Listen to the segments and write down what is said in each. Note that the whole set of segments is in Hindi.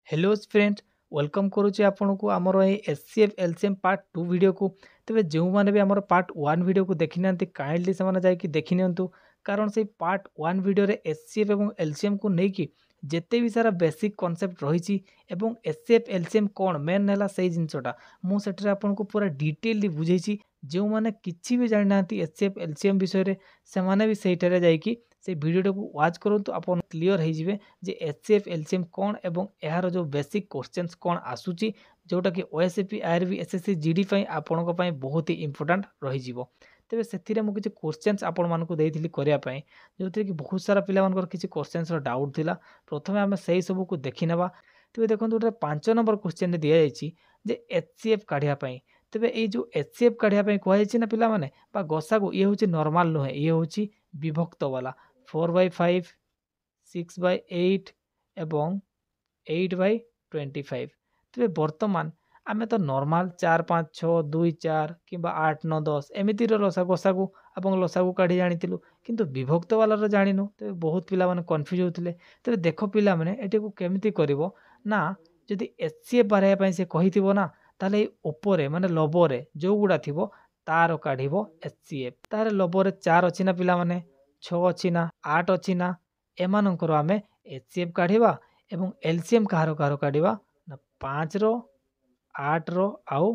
हेलो फ्रेंड्स वेलकम करुचे आपन को आमर एचसीएफ एलसीएम पार्ट 2 वीडियो को तेज जो मैंने भी आमर पार्ट 1 वीडियो को देखी ना काइंडली से जाकि देखी नियंतु कारण से पार्ट 1 वीडियो रे एचसीएफ और एलसीएम को लेकिन जिते भी सारा बेसिक कॉन्सेप्ट रही एचसीएफ एलसीएम कौन मेन है से जिनटा मुझे आपन को पूरा डिटेल बुझे जो मैंने किसी भी जानी ना एचसीएफ एलसीएम विषय से मैंने भी सहीटारे जाकि से वीडियो को वाच करूँ आप क्लीयर हो जे एचसीएफ एलसीएम कौन एवं यार जो बेसिक क्वेश्चंस कौन आसूची जोटा कि ओएसएपी आईआरबी एसएससी जीडी आपण बहुत ही इंपोर्टेंट रही तेज से मुझे क्वेश्चंस आपण मानक करने जो कि बहुत सारा पिला किसी क्वेश्चंस डाउट थिला प्रथम आम से सब को देखी ना तेज देखो गोटे 5 नंबर क्वेश्चन दि जाए एचसीएफ काढ़ापी तेज ये जो एचसीएफ काढ़ापी कहुई ना पिला माने गसागु ये हूँ नॉर्मल नुहे ये हूँ विभक्त वाला 4/5 6/8 एवं 8/25 तेरे बर्तमान आमे तो नॉर्मल 4 5 6 2 4 कि 8 9 10 एमती गसागु और लसागु काढ़ी जानी किंतु विभक्त वाला जाणीनु तेज बहुत पिला माने कन्फ्यूज होते तेज देख पिला माने एटी को केमिति करिवो ना जदि एचसीएफ बाराया से कही ना ताले ऊपर माने लबरे जो गुड़ा थिबो तार काढ़िबो एचसीएफ तार लबरे 4 अच्छी ना पिला माने 6 अच्छी ना 8 अच्छी ना एमानंकर आमे एचसीएफ काढ़िबा एवं एलसीएम कहार कहार काढ़िबा ना 5 रो 8 रो आउ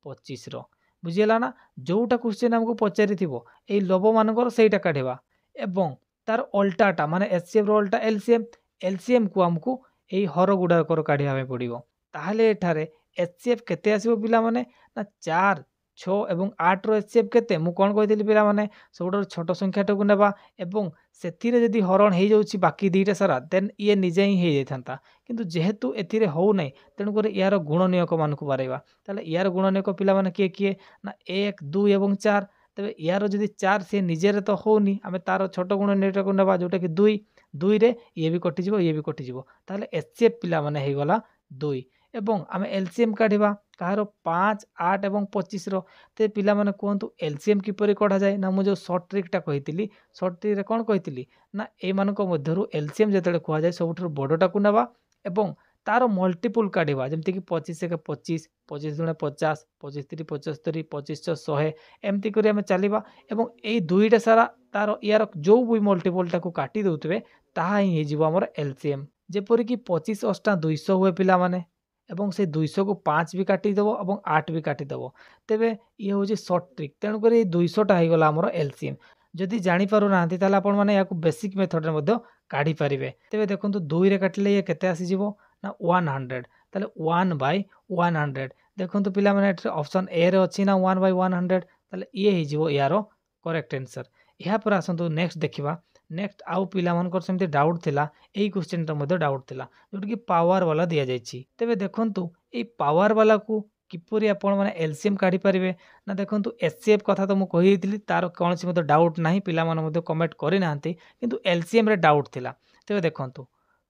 25 रो बुझीला ना जोटा क्वेश्चन हमको पचारि थिबो एई लब मानकर सेटा काढ़िबा एवं तार अल्टाटा माने एचसीएफ रो अल्टा एलसीएम एलसीएम को हमको एई हर गुडाकर काढ़िबा में पड़िबो ताहले एठारे एचसीएफ केते आसीबो पिला माने ना 4 6 एवं 8 रो एचसीएफ केते मु कोन कहितली पिला माने सबुठार छोट संख्याटा को नेबा एवं सेथिरे जदि हरण हो जाउछि बाकी दुईटा सारा देन ये निजे ही हो जाता किंतु जेहेतु एथिरे हो नै तेणुकर यार गुणनीयक मान को बारैबा ताले यार गुणनीयक पिला माने किए किए ना 1 2 एवं 4 तेबे यार जदि 4 से निजे तो होनी आमे तार छोट गुणनीयक को नेबा जोटा कि 2 2 रे ये भी कटिजिवो ये भी कटिजिवो ताले एचसीएफ पिला माने हे गला 2 एवं आमे एलसीएम काढ़िबा कहार 5 8 एवं 25 रो ते पिला माने कहतु एलसीएम किपरि कढ़ा जाए ना मुझे सर्ट ट्रिकटा कही सर्ट ट्रिक रे कौन कही ना यू एलसीएम जो कहुए सब बड़टा को नेबा एवं तार मल्टीपुल काढ़ा जमती कि 25 एक 25 25 दुणे 50 25 3 75 25 100 एमती कर चलवा एवं यही दुईटा सारा तार यार जो भी मल्टीपलटा को काटी दौथे ताहा ही होमर एलसीएम जेपरिक 25 8 200 हुए पिला माने एवं से 200 को 5 भी काटिदेव और 8 भी काटिदेव तेबे ये हूँ सर्ट ट्रिक तेणुक 200टा हो गला आमर एलसीएम जदि जापर ना आपने या बेसिक मेथड में काढ़ी पारे तेज देखो 2 रे काटिले ये केते आसीजिवो ना 100 ताले 1/100 देखो पिला माने ऑप्शन ए रे अच्छी ना 1/100 ताले ये हो यार करेक्ट आंसर या पर आसतु नेक्स्ट देखा नेक्स्ट आउ पिला मानकर सेमती डाउट थिला एई क्वेश्चन टा डाउट थिला जोटा कि पावर वाला दिया जायछि तेबे देखंतु एई पावर वाला को किपरि आपण माने एलसीएम काढी परिबे ना देखंतु एचसीएफ कथा तो मु कहि दिली तार कोनसी मते डाउट नाही पिला माने मते कमेंट करि नाहंती किंतु एलसीएम रे डाउट थिला तेबे देखंतु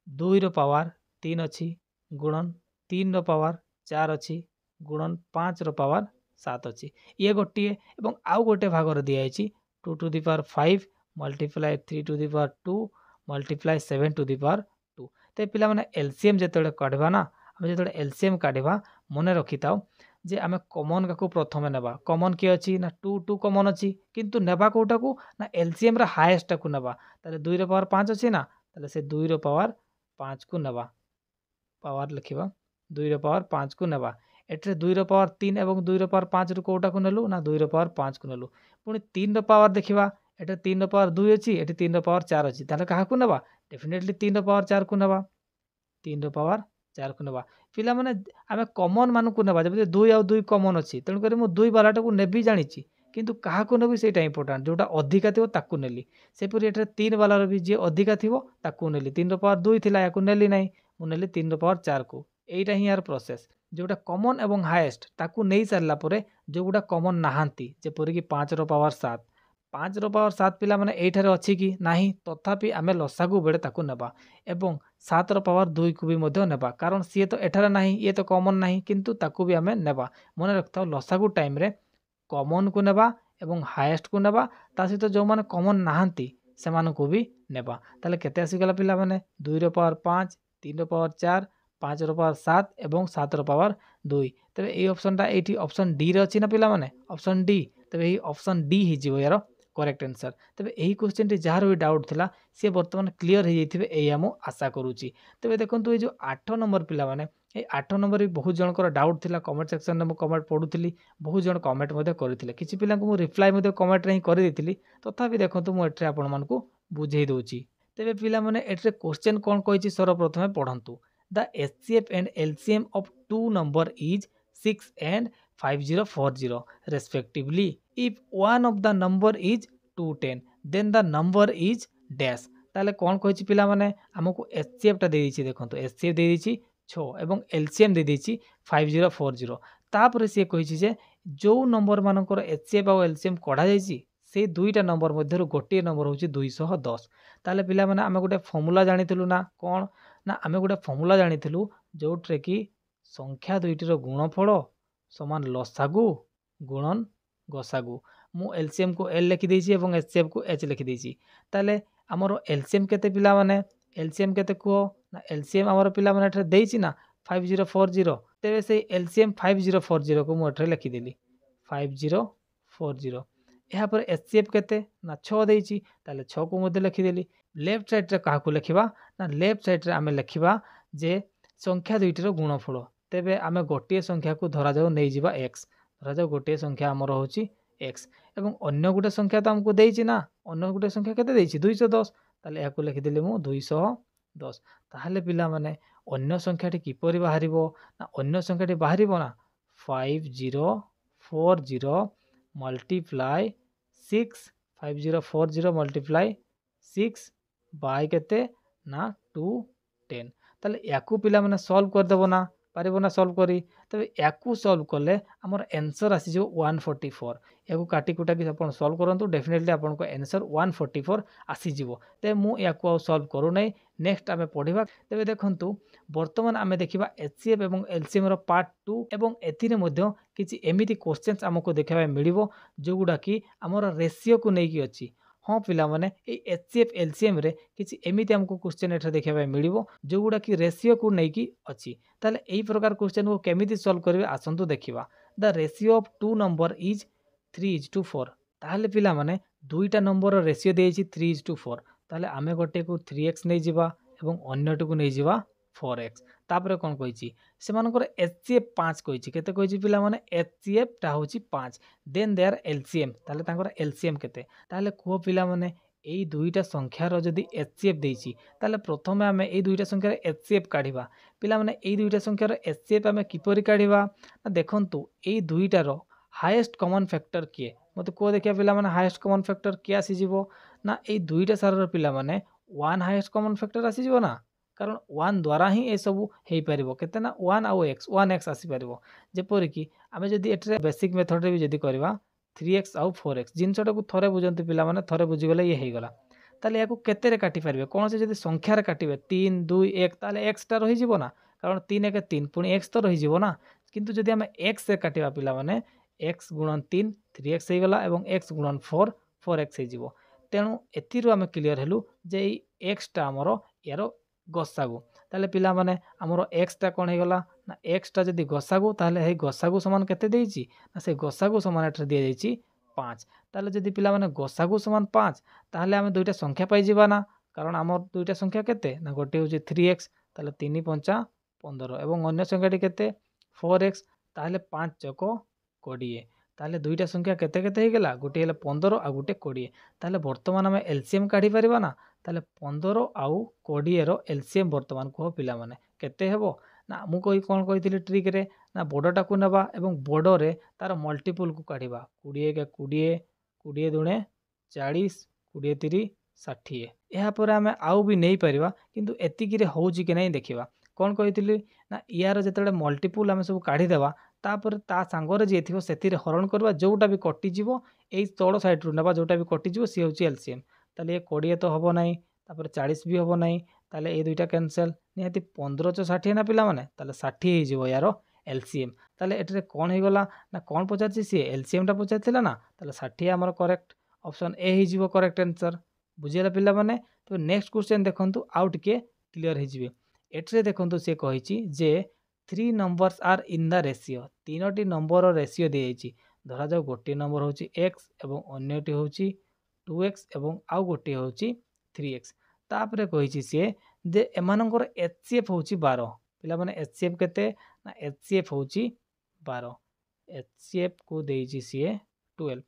2 रो पावर 3 अछि गुणन 3 रो पावर 4 अछि गुणन 5 रो पावर 7 अछि ये गोटिए एवं आउ गोटे भाग रे दिया जायछि 2 to the power 5 multiply 3 to the power 2 multiply 7 to the power 2 ते पिला माने एलसीएम जेतले काढबा ना हम जेतले एलसीएम काढबा मने रखि थाओ जे आमे कॉमन का को प्रथमे नेबा कॉमन के अछि ना 2 2 कॉमन अछि किंतु नेबा कोटा को ना एलसीएम रा हाईएस्ट को नेबा ताले 2 रो पावर 5 अछि ना ताले से 2 रो पावर 5 को नेबा पावर लिखिबा 2 रो पावर 5 को नेबा एट्रे 2 रो पावर 3 एवं 2 रो पावर 5 रो कोटा को नेलु ना 2 रो पावर 5 को नेलु पुनी 3 रो पावर देखिबा एटा 3 रो पावर 2 अछि एटी 3 रो पावर 4 अछि ताले काहा को नेबा डेफिनेटली 3 रो पावर 4 को नेबा 3 रो पावर 4 को नेबा पिला माने आमे कॉमन मान को नेबा जब 2 आ 2 कॉमन अछि तण करे मु 2 वालाटा को नेबी जानिछि किंतु काहा को नेबी सेटा इंपोर्टेंट जोटा अधिका थिबो ताकू नेली सेपुरी एटा 3 वाला रो भी जे अधिका थिबो ताकू नेली 3 रो पावर 2 थिला याकू नेली नै मु नेली 3 रो पावर 4 को एटा ही यार प्रोसेस जोटा कॉमन एवं हाईएस्ट ताकू नै सारला परे जो गुडा कॉमन नाहांती जेपरि कि 5 रो पावर 7 5 रो पावर 7 पिला माने एठारे अछि कि नाही तथापि आमे लसागु बेडे ताकू नेबा एवं 7 रो पावर 2 को भी मध्य नेबा कारण सी तो एठारे नाही ये तो कॉमन नाही किंतु ताकू भी आमे नेबा मने रखता लसागु टाइम रे कॉमन को नेबा एवं हाईएस्ट को नेबा ता सहित जो माने कॉमन नाहांती से मान को भी नेबा ताले केते आसी गला पिला माने 2 रो पावर 5 3 रो पावर 4 5 ର पावर 7 एवं 7 ର पावर 2 तबे ए ऑप्शनटा एठी ऑप्शन डी रे अछि ना पिला माने ऑप्शन डी तबे एही ऑप्शन डी हि जिवो यार करेक्ट आंसर तबे एही क्वेश्चन टी जार भी डाउट थिला से वर्तमान क्लियर हो जाइथिबे एई हम आशा करूची तबे देखंतु ए जो 8 नंबर पिला माने ए 8 नंबर भी बहुत जनकर डाउट थिला कमेंट सेक्शन रे मु कमेंट पढुथिली बहुत जन कमेंट मध्ये करथिले किछि पिला को मु रिप्लाई मध्ये कमेंट रे ही कर देथिली तथापि देखंतु मु एठरे आपण मानकू बुझेई दोची तेबे पिला माने एठरे क्वेश्चन कोन कहिछि सर्वप्रथमे पढंतु the HCF and LCM of two number is 6 and 5040 respectively if one of the number is 210 then the number is dash ताले कोन कहिछि पिला माने हमकु HCF टा दे दिछि देखंतु HCF दे दिछि 6 एवं LCM दे दिछि 5040 तापर से कहिछि जे जो नंबर मानकर HCF और LCM कढा जाइछि से दुईटा नंबर मध्यरु गोटे नंबर होछि 210 ताले पिला माने हम गोटे फॉर्मूला जानिथिलु ना कोन ना आमे गोटे फॉर्मूला जानिथिलु जोट्रे कि संख्या दुईटीर गुणफल समान लसागु गुणन गसागु मु एलसीएम को एल लिखि देछि एवं एचसीएफ को एच लिखि देछि ताले हमरो एलसीएम केते पिला माने एलसीएम केते को ना एलसीएम हमरो पिला माने एठे देछि ना 5040 तेबे से एलसीएम 5040 को मु एठे लिखि देली 5040 यहाँ पर एचसीएफ केते ना 6 देछि ताले 6 को मध्ये लिखि देली लेफ्ट साइड रे काहा को लिखिबा ना लेफ्ट साइड रे आमे लिखिबा जे संख्या दुईटीर गुणफल तेबे आमे गोटे संख्या को धरा जाऊ नै जिबा x धरा जाऊ गोटे संख्या हमर होची x एवं अन्य गोटे संख्या तो हमको देछि ना अन्य गोटे संख्या केते देछि 210 ताले या को लिखि देली मु 210 ताले पिला माने अन्य संख्याटी किपरि बाहरिबो ना अन्य संख्याटी बाहरिबो ना 5040 मल्टीप्लाई 6 5040 मल्टीप्लाई 6 बाय केते ना 210 ताले याकू पिला माने सॉल्व कर देबो ना पारिबो ना सॉल्व करी तबे याकू सॉल्व करले हमर आंसर आसी जो 144 याकू काटी कुटा कि अपन सॉल्व करंतु डेफिनेटली अपन को आंसर 144 आसी जिवो ते मु याकू सॉल्व करू नै नेक्स्ट आमे पढिबा तबे देखंतु वर्तमान आमे देखिबा एचसीएफ एवं एलसीएम रो पार्ट 2 एवं एथिरे मध्ये किछि एमिति क्वेश्चंस हमको देखिबा मिलिबो जोगुडा कि हमर रेशियो को नै कि अछि हाँ पिला माने ए एचसीएफ एलसीएम रे किछि एमिति हमको क्वेश्चन एठा देखिबा मिलिबो जोगुडा कि रेशियो को नै कि अछि ताले एई प्रकार क्वेश्चन को केमिति सॉल्व करबे आसंतु देखिबा the ratio of two number is 3:4 ताले पिला माने दुईटा नंबर रेशियो देछि 3:4 ताले आमे गोटे को 3x नै जिबा एवं अन्यटो को नै जिबा 4x तापरे कोन कहिछि सेमानकर एचसीएफ 5 कहिछि केते कहिछि पिला माने एचसीएफ टा होछि 5 देन देयर एलसीएम ताले तांकर एलसीएम केते ताले को पिला माने एई दुईटा संख्या रो जदी एचसीएफ देछि ताले प्रथमे हमें एई दुईटा संख्या रो एचसीएफ काढिबा पिला माने एई दुईटा संख्या रो एचसीएफ हमें किपरि काढिबा ना देखंतु एई दुईटा रो हाईएस्ट कॉमन फैक्टर किए मते को देखिया पिला माने हाईएस्ट कॉमन फैक्टर किया आसी जिवो ना एई दुईटा सार रो पिला माने 1 हाईएस्ट कॉमन फैक्टर आसी जिवो ना कारण 1 द्वारा ही ए सब हेई परिबो केते ना 1 आउ x 1x आसी परिबो जेपरि कि आमे जदी एटरे बेसिक मेथड रे भी जदी करबा 3x आउ 4x जिनसटा को थरे बुझंती पिला माने थरे बुझी गले ये हेई गला ताले याको केते रे काटी परिबे कोन से जदी संख्या रे काटिबे 3 2 1 ताले x टा रहि जिवो ना कारण 3 1 3 पुनी x तो रहि जिवो ना किंतु जदी हमें x से काटिबा पिला माने x गुणन 3 3x हेई गला एवं x गुणन 4 4x हेई जिवो तेनु एतिरु हमें क्लियर हेलु जे x टा हमरो यारो गसागु ताले पिला माने हमरो x टा कोन हे गला ना x टा जदी गसागु ताले हे गसागु समान केते देइछि ना से गसागु समान एठरे दिया जाइछि 5 ताले जदी पिला माने गसागु समान 5 ताले हमें दुईटा संख्या पाइ जिबा ना कारण हमर दुईटा संख्या केते ना गोटे होछि 3x ताले 3 5 15 एवं अन्य संख्याटी केते 4x ताले 5 चको 20 ताले दुईटा संख्या केते केते हे गेला गोटे हेले 15 आ गोटे 20 ताले वर्तमान हमें एलसीएम काढी परिबा ना ताले 15 आउ 20 रो एलसीएम वर्तमान को पिला माने केते हेबो ना मु कोइ कोन कहितली ट्रिक रे ना बडटा को नेबा एवं बडो रे तार मल्टीपल को काढिबा 20 के 20 20 दुणे 40 20 30 60 एहा पर हमें आउ भी नै परिबा किंतु एतिकी रे होउची कि नै देखिबा कोन कहितली ना यार जेतले मल्टीपल हमें सब काढी देबा तापर ता सांगरे जे थिबो सेतिरे हरण करबा जोटा भी कटि जिवो एई तोड़ साइड रु नेबा जोटा भी कटि जिवो सी होची एलसीएम ताले 20 तो हबो नै तापर 40 भी हबो नै ताले ए दुईटा कैंसिल निहाती 15 च 60 ना पिला माने ताले 60 हे जिवो यारो एलसीएम ताले एटरे कोन हे गला ना कोन पचारछि सी एलसीएम टा पचारथिला ना ताले 60 हमर करेक्ट ऑप्शन ए हे जिवो करेक्ट आंसर बुझियला पिला माने तो नेक्स्ट क्वेश्चन देखंतु आउट के क्लियर हे जिवे एठरे देखंतु से कहिछि जे 3 numbers are in the ratio 3टी नंबर रेशियो दिएछि धरा जाऊ गोटे नंबर होछि x एवं अन्यटी होछि 2x एवं आउ गोटे होछि 3x तापरे कहिछि से जे एमानंकर HCF होछि 12 पिला माने HCF केते ना HCF होछि 12 HCF को देछि से 12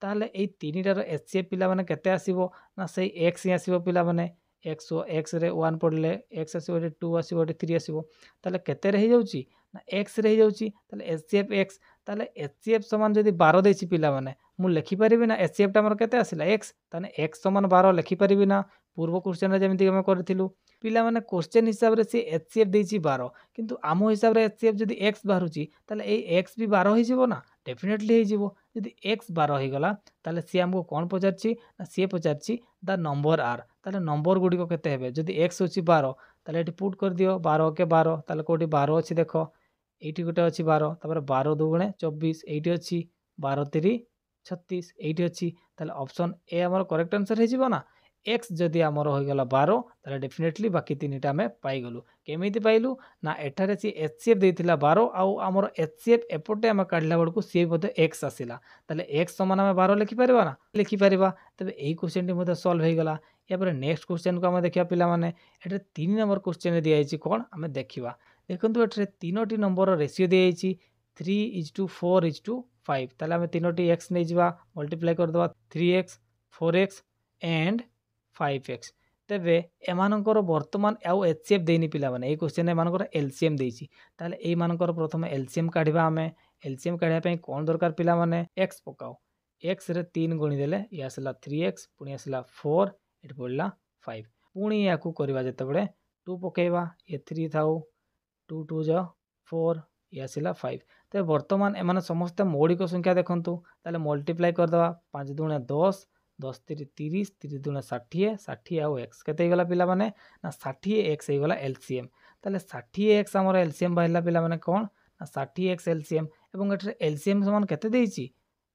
ताले एई तीनिटार HCF पिला माने केते आसीबो ना सेई x ही आसीबो पिला माने x रे 1 पड़ले x आसीबो 2 आसीबो 3 आसीबो ताले केते रहि जाउची ना x रहि जाउची ताले HCF x ताले HCF समान जदि 12 देछि पिला माने मु लिखि परिबि ना HCF टा हमर केते आसिला x ताने x समान 12 लिखि परिबि ना पूर्व क्वेश्चन रे जेमिति हम करथिलु पिला माने क्वेश्चन हिसाब रे से HCF देछि 12 किंतु आमो हिसाब रे HCF जदि x बाहरुची ताले एई x भी 12 होई जिवो ना डेफिनेटली होई जिवो जदि x 12 होई गला ताले सी हमको कोन पचारची ना सी पचारची द नंबर आर ताले नंबर गुडी को केते हेबे जदि x होची 12 ताले एटी पुट कर दियो 12 के 12 ताले कोटी 12 अछि देखो एटी गोटे अछि 12 तापर 12 दुगुणे 24 एटी अछि 12 3 36 एटी अछि ताले ऑप्शन ए हमर करेक्ट आंसर हे जिवो ना x जदि हमर होई गला 12 ताले डेफिनेटली बाकी तीनटा हमें पाई गलु केमिति पाइलु ना एठारे सी HCF देथिला 12 आउ हमर HCF एपोटे हम काढला बडकू सी बदे x आसिला ताले x समान हम 12 लिखि परिबा ना लिखि परिबा तबे एई क्वेश्चन टी मते सॉल्व हे गला या पर नेक्स्ट क्वेश्चन को हम देखिया पिला माने एठे 3 नंबर क्वेश्चन दिया आइछि कोन हमें देखिबा देखंतु एठे तीनोटी नंबर रेशियो दिया आइछि 3:4:5 ताले हम तीनोटी x नै जिबा मल्टीप्लाई कर दवा 3x 4x एंड 5x तेबे एमानकर वर्तमान आउ HCF देनी पिला माने ए क्वेश्चन एमानकर LCM देछि ताले ए मानकर प्रथम LCM काढिबा हमें LCM काढिया पई कोन दरकार पिला माने x पकाओ x रे 3 गुणी देले या आसला 3x पुनी आसला 4 एट पडला 5 पुनी याकू करबा जते बडे 2 पकेबा ए 3 थाउ 2 2 जा 4 या आसला 5 ते वर्तमान एमाने समस्त मौलिक संख्या देखंतु ताले मल्टीप्लाई कर दवा 5 दुणे 10 10 3 30 30 दुणे 60 60 आउ x केते गला पिला माने ना 60 x हे गला LCM ताले 60 x हमर LCM बाहिला पिला माने कोन ना 60 x LCM एवं एठरे LCM समान केते देछि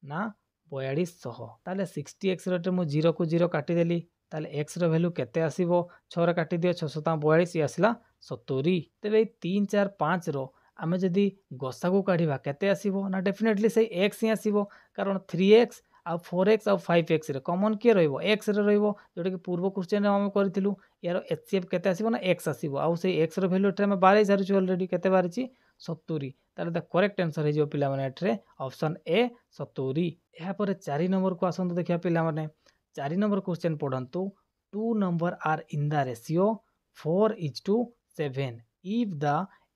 ना 4200 ताले 60 x रे मु 0 को 0 काटी देली ताले x रो वैल्यू केते आसीबो 6 रे काटी दियो 642 आसीला 70 तबे 3 4 5 रो आमे जदी गसा को काढिबा केते आसीबो ना डेफिनेटली से x ही आसीबो कारण 3x आ 4x आ 5x रे कॉमन के रहइबो x रे रहइबो जोटा कि पूर्व क्वेश्चन रे हम करथिलु यार HCF केते आसीबो ना x आसीबो आ से x रो वैल्यू एठे हम 12 सारिछु ऑलरेडी केते बारिछि 70 ताले द करेक्ट आंसर हे जो पिला माने एठे ऑप्शन ए 70 एहा पर 4 नंबर को आसंतु देखिया पिला माने 4 नंबर क्वेश्चन पढंतु 2 number are in the ratio 4:7 if the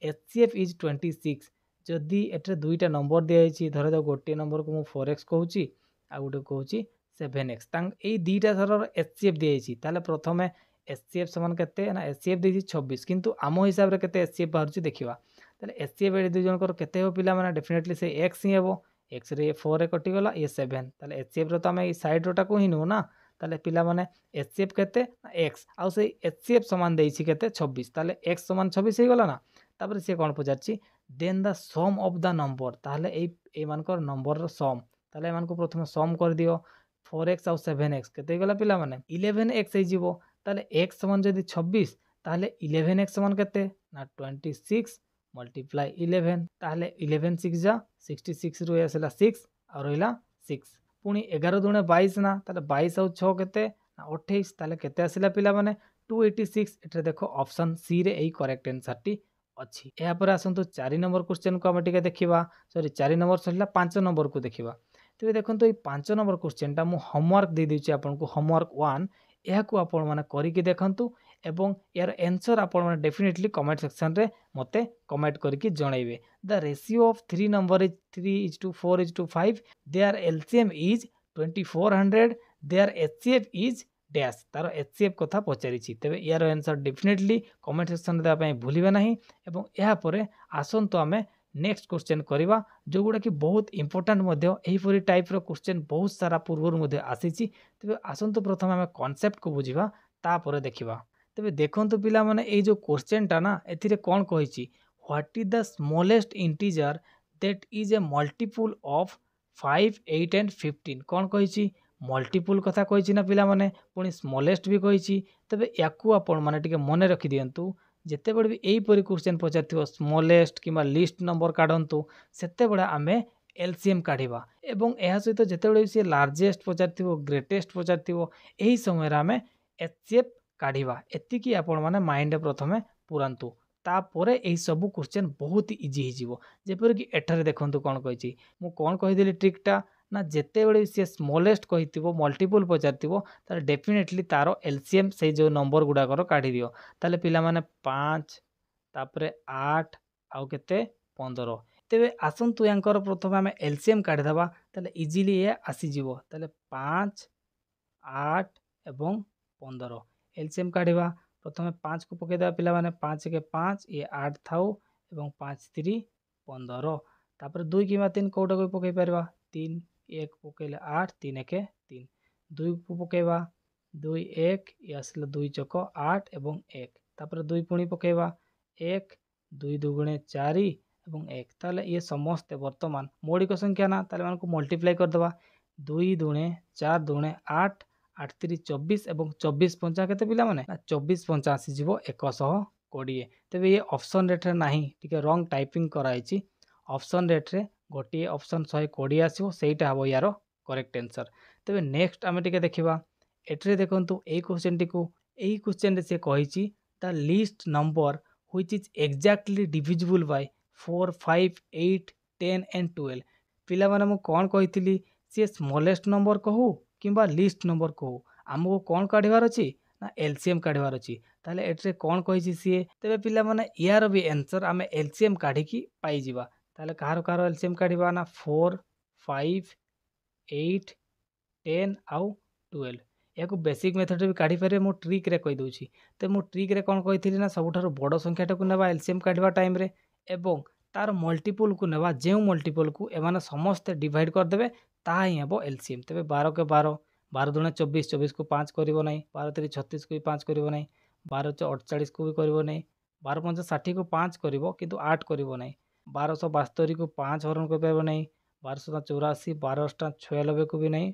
HCF is 26 जदि एठे दुईटा नंबर दिया आइछि धरा जा गोटे नंबर को मु 4x कहूची आ गोटे कहूची 7x तांग एई दुईटा थरर HCF दिया आइछि ताले प्रथमे HCF समान केते ना HCF देछि 26 किंतु आमो हिसाब रे केते HCF बाहरछि देखिबा ताले HCF ए दुई जनकर केते हो पिला माने डेफिनेटली से x ही हेबो x रे 4 रे कटि गला ये 7 ताले HCF रो त हम ए साइड रोटा को ही नो ना ताले पिला माने HCF केते ना x आ से HCF समान देछि केते 26 ताले x समान 26 हे गला ना तापर से कोन पचारछि then the sum of the number ताले ए मानकर नंबर रो सम ताले ए मान को प्रथम सम कर दियो 4x और 7x केते गला पिला माने 11x हे जिवो ताले x समान जदी 26 ताले 11x समान केते ना 26 मल्टीप्लाई 11 ताले 11 6 जा 66 रु आसला 6 और रहला 6 पुनी 11 दुणे 22 ना ताले 22 और 6 केते ना 28 ताले केते आसिला पिला माने 286 एठे देखो ऑप्शन सी रे एई करेक्ट आंसर टी अच्छी या पर आसंतु 4 नंबर क्वेश्चन को हम टिके देखिबा सॉरी 4 नंबर सरिला 5 नंबर को देखिबा तो देखंतु ए 5 नंबर क्वेश्चन टा मु होमवर्क दे दिछि आपन को होमवर्क 1 एहा को आपन माने करि के देखंतु एवं यार आंसर आपन माने डेफिनेटली कमेंट सेक्शन रे मते कमेंट करके जणाइबे the ratio of 3 number is 3:4:5 their LCM is 2400 their HCF is dash तार HCF कथा पचारिछि तेबे यार आंसर डेफिनेटली कमेंट सेक्शन रे आपन भूलिबे नाही एवं एहा परे आसंतो हमें नेक्स्ट क्वेश्चन करवा जो गुडा कि बहुत इंपोर्टेंट मध्य एही परी टाइप रो क्वेश्चन बहुत सारा पूर्वर मध्य आसीछि तेबे आसंतो प्रथम हमें कांसेप्ट को बुझिबा ता परे देखिबा तेबे देखंतु पिला माने ए जो क्वेश्चन टा ना एथिरे कोन कहिछि what is the smallest integer that is a multiple of 5 8 and 15 कोन कहिछि मल्टीपल कथा कहिछि ना पिला माने पुनी स्मॉलेस्ट भी कहिछि तबे याकू आपण माने टिके मने रखि दियंतु ଯେତେବେଳେ ବି ଏହିପରି କ୍ୱେଶ୍ଚନ୍ ପଚାରିଥିବ ସ୍ମଲେଷ୍ଟ କିମ୍ବା ଲିଷ୍ଟ ନମ୍ବର କାଢ଼ନ୍ତୁ ସେତେବେଳେ ଆମେ ଏଲସିଏମ୍ କାଢ଼ିବା ଏବଂ ଏହା ସହିତ ଯେତେବେଳେ ବି ସେ ଲାର୍ଜେଷ୍ଟ ପଚାରିଥିବ ଗ୍ରେଟେଷ୍ଟ ପଚାରିଥିବ ଏହି ସମୟରେ ଆମେ ଏଚସିଏଫ୍ କାଢ଼ିବା। ଏତିକି ଆପଣମାନେ ମାଇଣ୍ଡରେ ପ୍ରଥମେ ପୁରାନ୍ତୁ ତାପରେ ଏହି ସବୁ କ୍ୱେଶ୍ଚନ୍ ବହୁତ ଇଜି ହେଇଯିବ। ଯେପରିକି ଏଠାରେ ଦେଖନ୍ତୁ କ'ଣ କହିଛି, ମୁଁ କ'ଣ କହିଦେଲି ଟ୍ରିକ୍ଟା ନା ଯେତେବେଳେ ସେ ସ୍ମଲେଷ୍ଟ କହିଥିବ ମଲ୍ଟିପୁଲ୍ ପଚାରିଥିବ ତାହେଲେ ଡେଫିନେଟଲି ତାର ଏଲସିଏମ୍ ସେଇ ଯେଉଁ ନମ୍ବର ଗୁଡ଼ାକର କାଢ଼ିଦିଅ। ତାହେଲେ ପିଲାମାନେ 5 ତାପରେ 8 ଆଉ କେତେ 15। ତେବେ ଆସନ୍ତୁ ୟାଙ୍କର ପ୍ରଥମେ ଆମେ ଏଲସିଏମ୍ କାଢ଼ିଦେବା ତାହେଲେ ଇଜିଲି ଏ ଆସିଯିବ। ତାହେଲେ 5 8 ଏବଂ 15 ଏଲସିଏମ୍ କାଢ଼ିବା। ପ୍ରଥମେ 5କୁ ପକାଇଦେବା ପିଲାମାନେ 5 କେ 5 ଇଏ 8 ଥାଉ ଏବଂ 5 3 15। ତାପରେ 2 କିମ୍ବା 3 କେଉଁଟାକୁ ପକାଇ ପାରିବା 3 1 ପକାଇଲେ 8 3 1 3 2କୁ ପକାଇବା 2 1 ଇଏ ଆସିଲା 2 ଚକ 8 ଏବଂ 1 ତାପରେ 2 ପୁଣି ପକାଇବା 1 2 ଦୁଗୁଣେ 4 ଏବଂ 1। ତାହେଲେ ଇଏ ସମସ୍ତେ ବର୍ତ୍ତମାନ ମୌଳିକ ସଂଖ୍ୟା ନା ତାହେଲେ ମାନଙ୍କୁ ମଲ୍ଟିପ୍ଲାଏ କରିଦେବା 2 ଦୁଣେ 4 ଦୁଣେ 8 8 3 24 ଏବଂ 24 ପଞ୍ଚା କେତେ ପିଲାମାନେ 24 ପଞ୍ଚା ଆସିଯିବ 120। ତେବେ ଇଏ ଅପସନ୍ ରେଟ୍ରେ ନାହିଁ, ଟିକେ ରଙ୍ଗ ଟାଇପିଂ କରାଯାଇଛି। ଅପସନ୍ ରେଟ୍ରେ ଗୋଟିଏ ଅପସନ୍ 120 ଆସିବ, ସେଇଟା ହେବ ୟାର କରେକ୍ଟ ଆନ୍ସର। ତେବେ ନେକ୍ସଟ ଆମେ ଟିକେ ଦେଖିବା ଏଠାରେ ଦେଖନ୍ତୁ ଏଇ କ୍ୱେଶ୍ଚନଟିକୁ, ଏହି କ୍ୱେଶ୍ଚନରେ ସେ କହିଛି the list number which is exactly divisible by 4 5 8 10 and 12। ପିଲାମାନେ ମୁଁ କ'ଣ କହିଥିଲି ସିଏ ସ୍ମଲେଷ୍ଟ ନମ୍ବର କହୁ କିମ୍ବା ଲିଷ୍ଟ ନମ୍ବର କହୁ ଆମକୁ କ'ଣ କାଢ଼ିବାର ଅଛି ନା ଏଲସିଏମ୍ କାଢ଼ିବାର ଅଛି। ତାହେଲେ ଏଠାରେ କ'ଣ କହିଛି ସିଏ, ତେବେ ପିଲାମାନେ ୟାର ବି ଆନ୍ସର ଆମେ ଏଲସିଏମ୍ କାଢ଼ିକି ପାଇଯିବା। ତାହେଲେ କାହାର ଏଲସିଏମ୍ କାଢ଼ିବା ନା 4 5 8 10 ଆଉ 12। ଏହାକୁ ବେସିକ୍ ମେଥଡ଼ରେ ବି କାଢ଼ିପାରିବେ, ମୁଁ ଟ୍ରିକ୍ରେ କହିଦେଉଛି। ତ ମୁଁ ଟ୍ରିକ୍ରେ କ'ଣ କହିଥିଲି ନା ସବୁଠାରୁ ବଡ଼ ସଂଖ୍ୟାଟାକୁ ନେବା ଏଲସିଏମ୍ କାଢ଼ିବା ଟାଇମ୍ରେ ଏବଂ ତାର ମଲ୍ଟିପୁଲ୍କୁ ନେବା, ଯେଉଁ ମଲ୍ଟିପୁଲ୍କୁ ଏମାନେ ସମସ୍ତେ ଡିଭାଇଡ଼ କରିଦେବେ ତାହା ହିଁ ହେବ ଏଲସିଏମ୍। ତେବେ 12 କେ 12 12 ଦୁଣେ 24 24କୁ 5 କରିବ ନାହିଁ, 12 3 36କୁ ବି 5 କରିବ ନାହିଁ, 12 4 48କୁ ବି କରିବ ନାହିଁ, 12 5 60କୁ 5 କରିବ କିନ୍ତୁ 8 କରିବ ନାହିଁ, 1272କୁ 5 ହରଣ କରିପାରିବ ନାହିଁ, 1284 12 96କୁ ବି ନାହିଁ,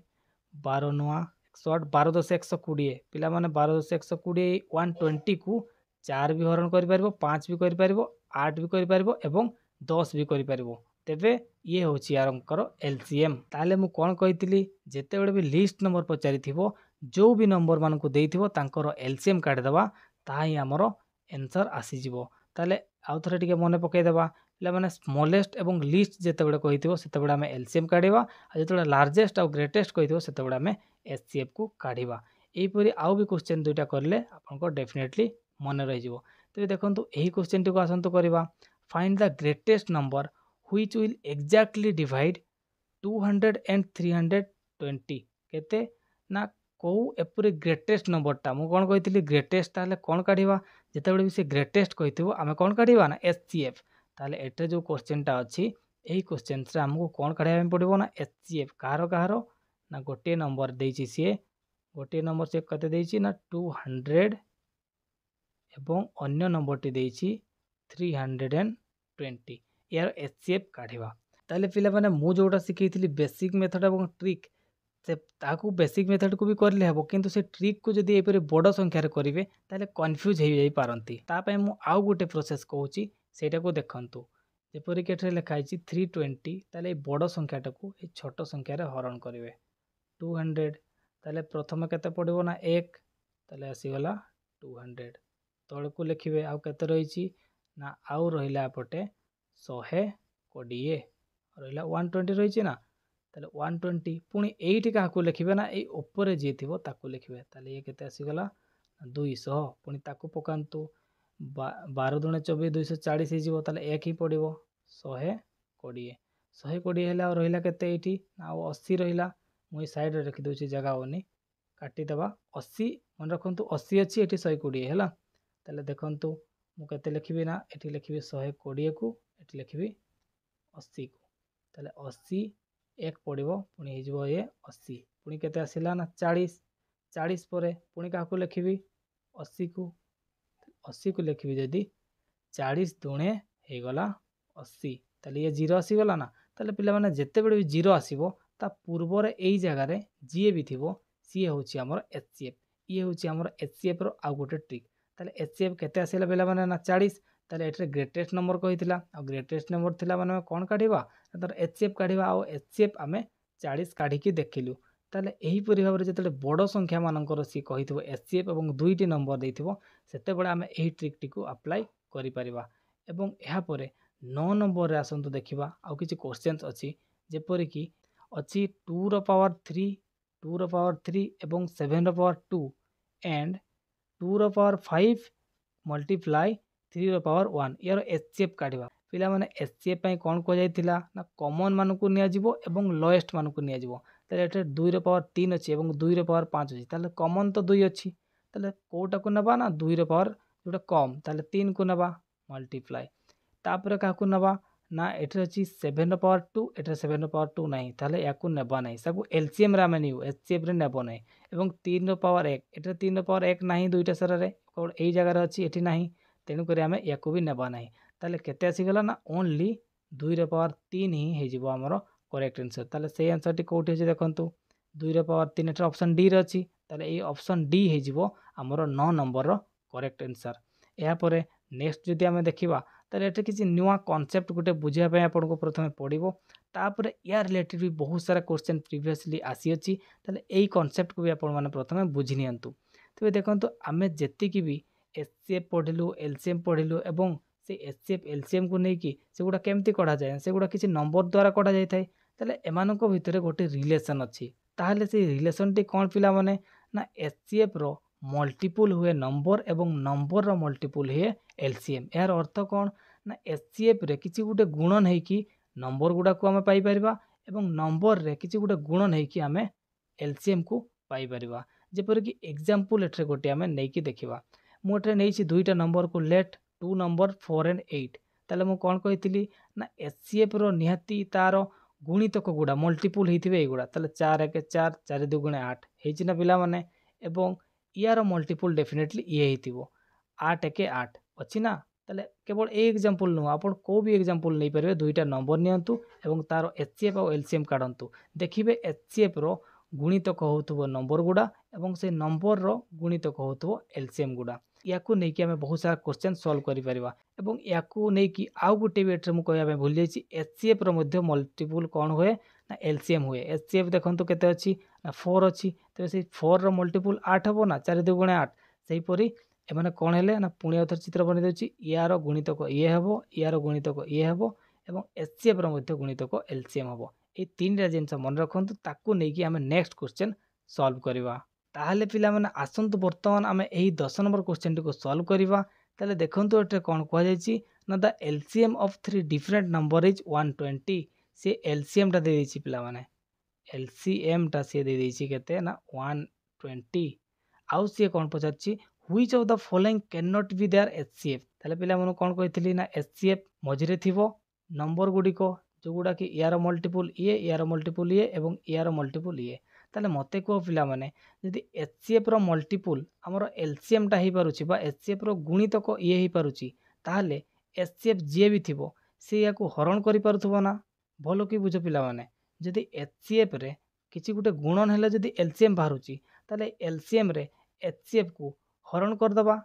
12 ନୂଆ 108 12 10 120 ପିଲାମାନେ 12 10 120 120କୁ 4 ବି ହରଣ କରିପାରିବ, 5 ବି କରିପାରିବ, 8 ବି କରିପାରିବ ଏବଂ 10 ବି କରିପାରିବ। ତେବେ ଇଏ ହେଉଛି ୟାଙ୍କର ଏଲସିଏମ୍। ତାହେଲେ ମୁଁ କ'ଣ କହିଥିଲି ଯେତେବେଳେ ବି ଲିଷ୍ଟ ନମ୍ବର ପଚାରିଥିବ ଯେଉଁ ବି ନମ୍ବର ମାନଙ୍କୁ ଦେଇଥିବ ତାଙ୍କର ଏଲସିଏମ୍ କାଢ଼ିଦେବା ତାହା ହିଁ ଆମର ଆନ୍ସର ଆସିଯିବ। ତାହେଲେ ଆଉ ଥରେ ଟିକେ ମନେ ପକାଇଦେବା ପିଲାମାନେ ସ୍ମଲେଷ୍ଟ ଏବଂ ଲିଷ୍ଟ ଯେତେବେଳେ କହିଥିବ ସେତେବେଳେ ଆମେ ଏଲସିଏମ୍ କାଢ଼ିବା, ଆଉ ଯେତେବେଳେ ଲାର୍ଜେଷ୍ଟ ଆଉ ଗ୍ରେଟେଷ୍ଟ କହିଥିବ ସେତେବେଳେ ଆମେ ଏଚସିଏଫ୍କୁ କାଢ଼ିବା। ଏହିପରି ଆଉ ବି କ୍ୱେଶ୍ଚନ୍ ଦୁଇଟା କରିଲେ ଆପଣଙ୍କର ଡେଫିନେଟଲି ମନେ ରହିଯିବ। ତେବେ ଦେଖନ୍ତୁ ଏହି କ୍ୱେଶ୍ଚନଟିକୁ ଆସନ୍ତୁ କରିବା, find the greatest number which will exactly divide 200 and 320। କେତେ ନା କେଉଁ ଏପରି ଗ୍ରେଟେଷ୍ଟ ନମ୍ବରଟା, ମୁଁ କ'ଣ କହିଥିଲି ଗ୍ରେଟେଷ୍ଟ, ତାହେଲେ କ'ଣ କାଢ଼ିବା ଯେତେବେଳେ ବି ସେ ଗ୍ରେଟେଷ୍ଟ କହିଥିବ ଆମେ କ'ଣ କାଢ଼ିବା ନା ଏଚସିଏଫ୍। ତାହେଲେ ଏଠାରେ ଯେଉଁ କ୍ୱେଶ୍ଚନଟା ଅଛି ଏହି କ୍ୱେଶ୍ଚନ୍ସରେ ଆମକୁ କ'ଣ କାଢ଼ିବା ପାଇଁ ପଡ଼ିବ ନା ଏଚସିଏଫ୍। କାହାର ନା ଗୋଟିଏ ନମ୍ବର ଦେଇଛି ସିଏ, ଗୋଟିଏ ନମ୍ବର ସେ କେତେ ଦେଇଛି ନା 200 ଏବଂ ଅନ୍ୟ ନମ୍ବରଟି ଦେଇଛି 320। ଏହାର ଏଚସିଏଫ୍ କାଢ଼ିବା। ତାହେଲେ ପିଲାମାନେ ମୁଁ ଯେଉଁଟା ଶିଖେଇଥିଲି ବେସିକ୍ ମେଥଡ଼ ଏବଂ ଟ୍ରିକ୍, ସେ ତାହାକୁ ବେସିକ୍ ମେଥଡ଼କୁ ବି କରିଲେ ହେବ, କିନ୍ତୁ ସେ ଟ୍ରିକ୍କୁ ଯଦି ଏପରି ବଡ଼ ସଂଖ୍ୟାରେ କରିବେ ତାହେଲେ କନଫ୍ୟୁଜ୍ ହେଇଯାଇପାରନ୍ତି। ତା ପାଇଁ ମୁଁ ଆଉ ଗୋଟେ ପ୍ରୋସେସ୍ କହୁଛି, ସେଇଟାକୁ ଦେଖନ୍ତୁ। ଯେପରିକି ଏଠାରେ ଲେଖା ହେଇଛି 320, ତାହେଲେ ଏଇ ବଡ଼ ସଂଖ୍ୟାଟାକୁ ଏଇ ଛୋଟ ସଂଖ୍ୟାରେ ହରଣ କରିବେ 200। ତାହେଲେ ପ୍ରଥମେ କେତେ ପଡ଼ିବ ନା 1, ତାହେଲେ ଆସିଗଲା 200। ତଳକୁ ଲେଖିବେ ଆଉ କେତେ ରହିଛି ନା ଆଉ ରହିଲା ଏପଟେ 120 ରହିଲା 120 ରହିଛି ନା, ତାହେଲେ 120 ପୁଣି ଏଇଠି କାହାକୁ ଲେଖିବେ ନା ଏଇ ଉପରେ ଯିଏ ଥିବ ତାକୁ ଲେଖିବେ। ତାହେଲେ ଇଏ କେତେ ଆସିଗଲା 200, ପୁଣି ତାକୁ ପକାନ୍ତୁ 12 ଦୁଣେ 24 240 ହେଇଯିବ, ତାହେଲେ 1 ହିଁ ପଡ଼ିବ 120। 120 ହେଲେ ଆଉ ରହିଲା କେତେ ଏଇଠି ନା ଆଉ 80 ରହିଲା। ମୁଁ ଏଇ ସାଇଡ଼ରେ ରଖିଦେଉଛି, ଜାଗା ହେଉନି, କାଟିଦେବା 80। ମନେ ରଖନ୍ତୁ 80 ଅଛି, ଏଠି 120 ହେଲା। ତାହେଲେ ଦେଖନ୍ତୁ ମୁଁ କେତେ ଲେଖିବି ନା ଏଠି ଲେଖିବି 120କୁ, ଏଠି ଲେଖିବି 80କୁ। ତାହେଲେ 80 1 ପଡ଼ିବ, ପୁଣି ହେଇଯିବ ଇଏ 80, ପୁଣି କେତେ ଆସିଲା ନା 40। 40 ପରେ ପୁଣି କାହାକୁ ଲେଖିବି 80କୁ, 80କୁ ଲେଖିବି ଯଦି 40 ଦୁଣେ ହେଇଗଲା 80, ତାହେଲେ ଇଏ 0 ଆସିଗଲା ନା। ତାହେଲେ ପିଲାମାନେ ଯେତେବେଳେ ବି 0 ଆସିବ ତା ପୂର୍ବରେ ଏଇ ଜାଗାରେ ଯିଏ ବି ଥିବ ସିଏ ହେଉଛି ଆମର ଏଚସିଏଫ୍। ଇଏ ହେଉଛି ଆମର ଏଚସିଏଫ୍ର ଆଉ ଗୋଟେ ଟ୍ରିକ୍। ताले एचसीएफ केते आसिला पिला माने ना 40 ताले एठरे ग्रेटेस्ट नंबर कहितला आ ग्रेटेस्ट नंबर थिला माने कोन काढिबा तर एचसीएफ काढिबा आ एचसीएफ आमे 40 काढी की देखिलु ताले एही परि भाबरे जतले बड़ संख्या मानकर सी कहितबो एचसीएफ एवं दुईटी नंबर देथिबो सेते बडे आमे एही ट्रिक टी को अप्लाई करि परिबा एवं एहा परे 9 नंबर रे आसंतु देखिबा आ किछि क्वेश्चंस अछि जेपरि की अछि 2 रो पावर 3 2 रो पावर 3 एवं 7 रो पावर 2 एंड 2 रो पावर 5 मल्टीप्लाई 3 रो पावर 1 यार एचसीएफ काढिबा पिला माने एचसीएफ पई कोन को जायतिला ना कॉमन मान को निया जिवो एवं लोएस्ट मान को निया जिवो ताले एटे 2 रो पावर 3 अछि एवं 2 रो पावर 5 अछि ताले कॉमन तो 2 अछि ताले कोटा को नबा ना 2 रो पावर जोटा कम ताले 3 को नबा मल्टीप्लाई तापर का को नबा ना एटे अछि 7 रो पावर 2 एटे 7 रो पावर 2 नाही ताले याकु नेबा नाही सबु एलसीएम रा माने एचसीएफ रे नेबो नाही एवं 3 रो पावर 1 एटे 3 रो पावर 1 नाही दुईटा सरा रे कोड एई जगह रे अछि एठी नाही तेनु करी आमे याकु भी नेबा नाही ताले केते आसी गला ना ओनली 2 रो पावर 3 ही हे जिवो हमरो करेक्ट आंसर ताले सेही आंसर टी कोठी अछि देखंतु 2 रो पावर 3 एटा ऑप्शन डी रे अछि ताले एई ऑप्शन डी हे जिवो हमरो 9 नंबर रो करेक्ट आंसर या परे नेक्स्ट जदि आमे देखिबा ताले एटा किछि न्यूआ कांसेप्ट गुटे बुझिया पय आपन को प्रथमे पडिबो तापर या रिलेटेड भी बहुत सारा क्वेश्चन प्रीवियसली आसी अछि ताले एई कांसेप्ट को भी आपन माने प्रथमे बुझि नियंतु तबे देखंतु आमे जेति की भी एचसीएफ पढिलु एलसीएम पढिलु एवं से एचसीएफ एलसीएम को नै कि से गुडा केमति कढा जाय से गुडा किछि नंबर द्वारा कढा जाय थाय ताले एमानन को भितरे गोटे रिलेशन अछि ताहले से रिलेशन टी कोन पिला माने ना एचसीएफ रो मल्टीपल हुए नंबर एवं नंबर रो मल्टीपल हुए एलसीएम यार अर्थ कोन ना एचसीएफ रे किछि गुटे गुणन है कि नंबर गुडा को हमें पाई परिबा एवं नंबर रे किछि गुटे गुणन है कि हमें एलसीएम को पाई परिबा जेपर कि एग्जांपल एठरे गोटे हमें नै कि देखिबा मोटे नै छि दुईटा नंबर को लेट 2 नंबर 4 एंड 8 ताले मु कोन कहितली ना एचसीएफ रो निहाती तारो गुणितक गुडा मल्टीपल हेथिबे एगुडा ताले 4 1 4 4 2 गुणे 8 हेछि ना पिला माने एवं यार मल्टीपल डेफिनेटली ये हेतिबो 8 1 8 अछि ना ताले केवल ए एग्जांपल नो आपण को भी एग्जांपल नै परबे दुईटा नंबर नियंतु एवं तारो एचसीएफ और एलसीएम काढंतु देखिबे एचसीएफ रो गुणितक होतबो नंबर गुडा एवं से नंबर रो गुणितक होतबो एलसीएम गुडा याकू नै कि हमें बहुत सारा क्वेश्चन सॉल्व करि परिबा एवं याकू नै कि आउ गुटे बेटर मु कहया में भूल जाईची एचसीएफ रो मध्ये मल्टीपल कोन होए ना एलसीएम हुए एचसीएफ देखंतु केते अछि ना 4 अछि तो से 4 रो मल्टीपल 8 हबो ना 4 2 गुणे 8 सेही परी एमाने कोन हेले ना पुणी अथर चित्र बनि देछि यार गुणितक ये हबो यार गुणितक ये हबो एवं एचसीएफ रो मध्ये गुणितक एलसीएम हबो ए तीनटा जिंस मन रखंतु ताकू नै कि हमें नेक्स्ट क्वेश्चन सॉल्व करबा ताहले पिला माने आसंतु वर्तमान आमे एही 10 नंबर क्वेश्चन टी को सॉल्व करबा ताले देखंतु एटे कोन कहै जायछि ना the LCM of three different number is 120 से एलसीएम टा दे दैछि पिला माने एलसीएम टा से दे दैछि केते ना 120 आउ से कोन पछाछि which of the following can not be their HCF ताले पिला माने कोन कहितली ना एचसीएफ मझिरे थिबो नंबर गुडी को जो गुडा कि यार मल्टीपल ये एवं यार मल्टीपल ये ताले मते को पिला माने यदि एचसीएफ रो मल्टीपल हमर एलसीएम टा हे पारुछि बा एचसीएफ रो गुणितक ये हे पारुछि ताहले एचसीएफ जे भी थिबो से याकू हरण करि पारुथबो ना भलो कि बुझ पिला माने यदि एचसीएफ रे किछि गुटे गुणन हेले यदि एलसीएम बाहरुछि ताले एलसीएम रे एचसीएफ को हरण कर दबा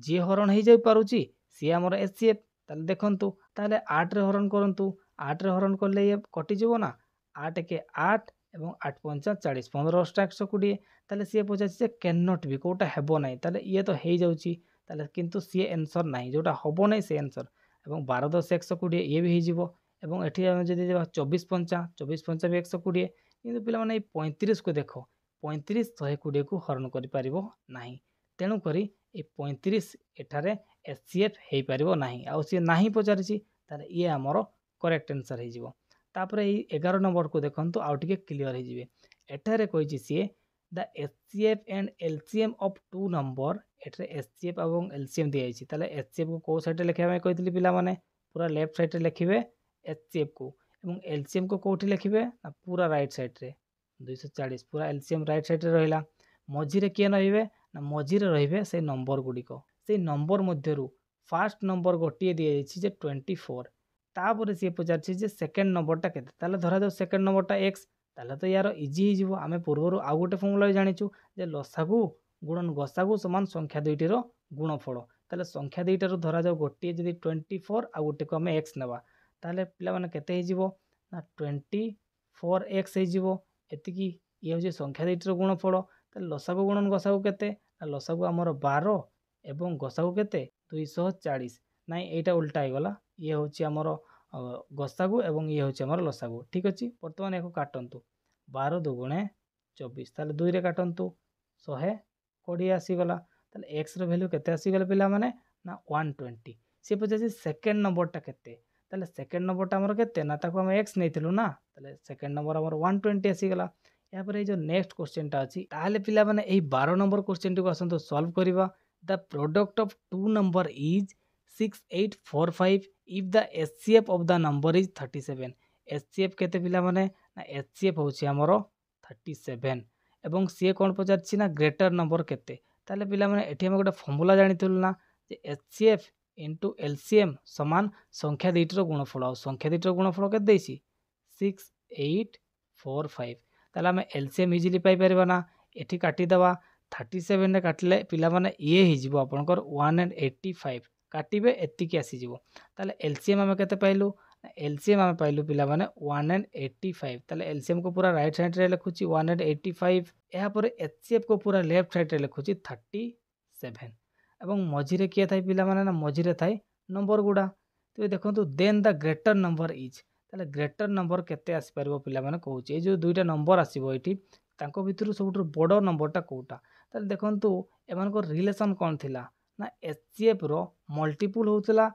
जे हरण हे जाय पारुछि से हमर एचसीएफ ताले देखंतु ताले 8 रे हरण करंतु 8 रे हरण करले ये कटि जीवो ना 8 के 8 एवं 8 5 40 15 120 ताले सी पचास से कैन नॉट बी कोटा हेबो नाही ताले ये तो हे जाउची ताले किंतु सी आंसर नाही जोटा हबो नाही से आंसर एवं 12 10 120 ये भी हे जीवो एवं एठी हम जदि 24 5 24 5 भी 120 किंतु पिला माने 35 को देखो 35 120 को हरण करि परिबो नाही तेनु करी ए 35 एठारे एचसीएफ हे परिबो नाही आ सी नाही पचारछि ताले ये हमरो करेक्ट आंसर हे जीवो तापर ए 11 नंबर को देखंतु आउ टिके क्लियर हे जिवे एठारे कहिछि see the HCF and LCM of two number एठारे एचसीएफ एवं एलसीएम दिया अछि ताले एचसीएफ को साइड रे लिखिबा में कहितली पिला माने पूरा लेफ्ट साइड रे लिखिबे एचसीएफ को एवं एलसीएम को कोठी लिखिबे ना पूरा राइट साइड रे 240 पूरा एलसीएम राइट साइड रे रहिला मझी रे के नहिबे ना मझी रे रहिबे से नंबर गुडी को से नंबर मध्यरु फर्स्ट नंबर गोटिए दिया अछि जे 24 तापर सी पचारछि जे सेकंड नंबरटा केते ताले धरा जाउ सेकंड नंबरटा x ताले तो यार इजी ही जीवो आमे पूर्वरु आ गोटे फॉर्मूला जानिछु जे लसागु गुणन गसागु समान संख्या दुईटर गुणफल ताले संख्या दुईटर धरा जाऊ गोटे जदि 24 आ गोटे को आम एक्स नेबा ताले पिला माने केते हो ना 24x हो एतिकी ये हूँ संख्या दुईटर गुणफल ताले लसागु गुणन गसागु केते लसागु आमर 12 एवं गसागु केते 240 नाई एटा उल्टा हो गला ये हूँ आमर गसागु एवं ये हूँ आमर लसागु ठीक अच्छे बर्तमान एक काटंतु 12 दुगुणे 24 ताले 2 रे काटंतु 120 आसीगला ताले एक्स रो वैल्यू केते आसीगला पिला माने ना 120 से पचासी सेकेंड नंबरटा केते ताले सेकेंड नंबरटा हमर केते ना ताको हम एक्स नेथिलु ना ताले सेकेंड नंबर हमर 120 आसीगला या पर जो नेक्स्ट क्वेश्चन टा अछि ताले पिला माने एही 12 नंबर क्वेश्चन टी को आसंतो सॉल्व करिवा the product of two number is 6845 if the HCF of the number is 37 HCF केते पिला माने ना एचसीएफ होछि हमर 37 एवं सी कौन पचार ना ग्रेटर नंबर केते ताले पिला माने एठी हम गोटे फॉर्मूला जानितलु ना जे एचसीएफ इंटू एलसीएम समान संख्या दुईटर गुणफल आ संख्या दुईटर गुणफल केते देछि 6845 ताले हम एलसीएम इजिली पाई परबा ना एठी काटी दवा 37 ने काटले पिला माने ये हि जिवो आपनकर 185 काटिबे एतिकी आसी जिवो ताले एलसीएम हम केते पाइलु एलसीएम हम पाइलु पिला माने 185 ताले एलसीएम को पूरा राइट साइड रे लिखुची 185 एहा पर एचसीएफ को पूरा लेफ्ट साइड रे लिखुची 37 एवं मझी रे किया थाई पिला माने ना मझी रे थाई नंबर गुडा तो देखंतु then the greater number is ताले ग्रेटर नंबर केते आसी परबो पिला माने कहूची ए जो दुईटा नंबर आसीबो एठी तांको भितरु सबुठु बड़ नंबरटा कोटा ताले देखंतु एमानको रिलेशन कोन थिला ना एचसीएफ रो मल्टीपल होतला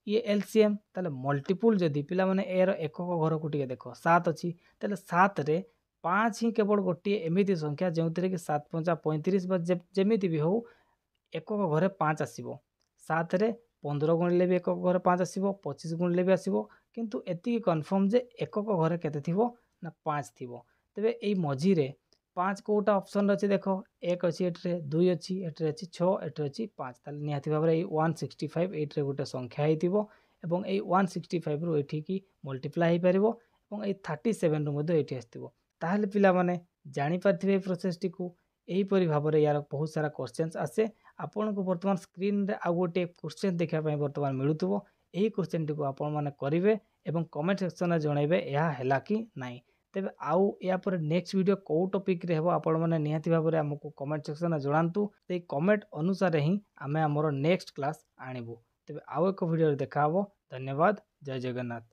ये एलसीएम ताले मल्टीपल जदि पिला माने एर एकक घर को टिके देखो 7 अछि ताले 7 रे 5 ही केवल गोटे एमिति संख्या जेउतरे कि 7 5 35 बा जेमिति भी हो एकक घरे 5 आसीबो 7 रे 15 गुणिले भी एकक घरे 5 आसीबो 25 गुणिले भी आसीबो किंतु एति कन्फर्म जे एकक घरे केते थिबो ना 5 थिबो तबे एई मझी रे 5 कोटा ऑप्शन अछि देखो एक अछि एटरे 2 अछि एटरे अछि 6 एटरे अछि 5 ताले निहाती भाबरे एई 165 एटरे गोटे संख्या हेतिबो एवं एई 165 रु एठी की मल्टीप्लाई हे परिबो एवं एई 37 रु मध्ये एठी आस्तिबो ताहले पिला माने जानि पाथिबे प्रोसेस टी को एही परि भाबरे यार बहुत सारा क्वेश्चंस आसे आपन को वर्तमान स्क्रीन रे आ गोटे क्वेश्चन देखा पय वर्तमान मिलुतबो एही क्वेश्चन टी को आपन माने करिवे एवं कमेंट सेक्शन रे जणाइबे एहा हैला कि नाही तेबे आउ या पर नेक्स्ट वीडियो को टॉपिक रे हेबो आपण माने निहाती भाबरे हमको कमेंट सेक्शन रे जणांतु ते कमेंट अनुसार ही आमे हमरो नेक्स्ट क्लास आनिबो तेबे आउ एक वीडियो रे देखा हबो धन्यवाद जय जगन्नाथ।